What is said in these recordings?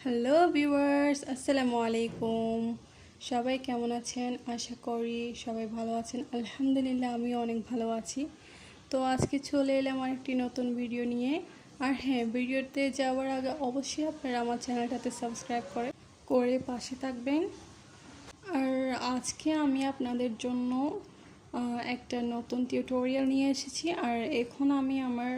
Hello viewers, আসসালামু আলাইকুম। সবাই কেমন আছেন? আশা করি সবাই ভালো আছেন। আলহামদুলিল্লাহ, আমিও অনেক ভালো আছি। তো আজকে চলে এলাম আরেকটি নতুন ভিডিও নিয়ে। আর হ্যাঁ, ভিডিওতে যাওয়ার আগে অবশ্যই আপনারা আমার চ্যানেলটাতে সাবস্ক্রাইব করে পাশে থাকবেন। আর আজকে আমি আপনাদের জন্য একটা নতুন টিউটোরিয়াল নিয়ে এসেছি। আর এখন আমি আমার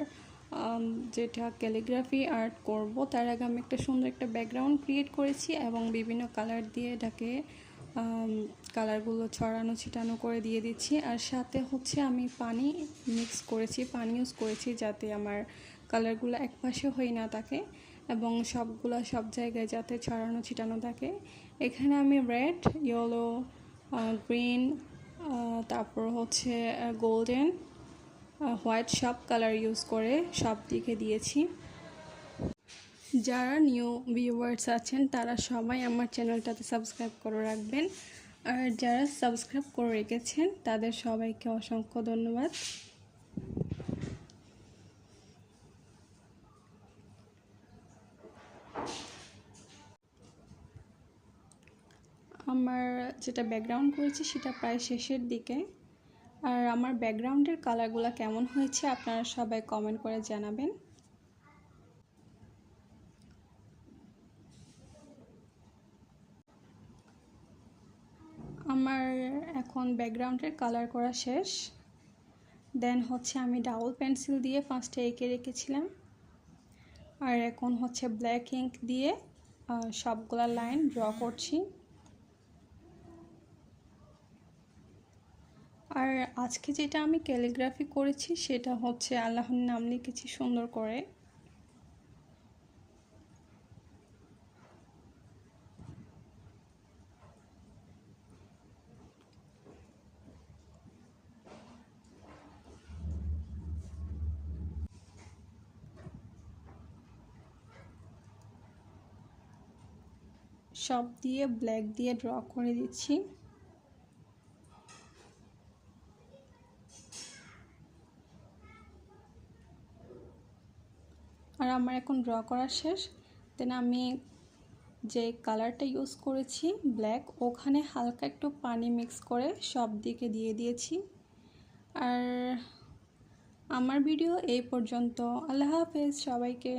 যেটা ক্যালিগ্রাফি আর্ট করব, তার আগে আমি একটা সুন্দর একটা ব্যাকগ্রাউন্ড ক্রিয়েট করেছি এবং বিভিন্ন কালার দিয়ে এটাকে কালারগুলো ছড়ানো ছিটানো করে দিয়ে দিচ্ছি। আর সাথে হচ্ছে আমি পানি ইউজ করেছি যাতে আমার কালারগুলো একপাশে হয়ে না থাকে এবং সব জায়গায় যাতে ছড়ানো ছিটানো থাকে। এখানে আমি রেড, ইয়েলো, গ্রিন, তারপর হচ্ছে গোল্ডেন, হোয়াইট সব কালার ইউজ করে সব দিকে দিয়েছি। যারা নিউ ভিউয়ার্স আছেন তারা সবাই আমার চ্যানেলটাতে সাবস্ক্রাইব করে রাখবেন। আর যারা সাবস্ক্রাইব করে রেখেছেন তাদের সবাইকে অসংখ্য ধন্যবাদ। আমার যেটা ব্যাকগ্রাউন্ড করেছি সেটা প্রায় শেষের দিকে। আর আমার ব্যাকগ্রাউন্ডের কালারগুলো কেমন হয়েছে আপনারা সবাই কমেন্ট করে জানাবেন। আমার এখন ব্যাকগ্রাউন্ডের কালার করা শেষ। দেন হচ্ছে আমি ডাবল পেন্সিল দিয়ে ফার্স্টে এঁকে রেখেছিলাম। আর এখন হচ্ছে ব্ল্যাক ইঙ্ক দিয়ে সবগুলা লাইন ড্র করছি। আর আজকে যেটা আমি ক্যালিগ্রাফি করেছি সেটা হচ্ছে আল্লাহর নাম লিখেছি সুন্দর করে। সব দিয়ে ব্ল্যাক দিয়ে ড্র করে দিচ্ছি। আর আমার এখন ড্র করা শেষ। দেন আমি যে কালারটা ইউজ করেছি ব্ল্যাক, ওখানে হালকা একটু পানি মিক্স করে সব দিকে দিয়ে দিয়েছি। আর আমার ভিডিও এই পর্যন্ত। আল্লাহ হাফেজ সবাইকে।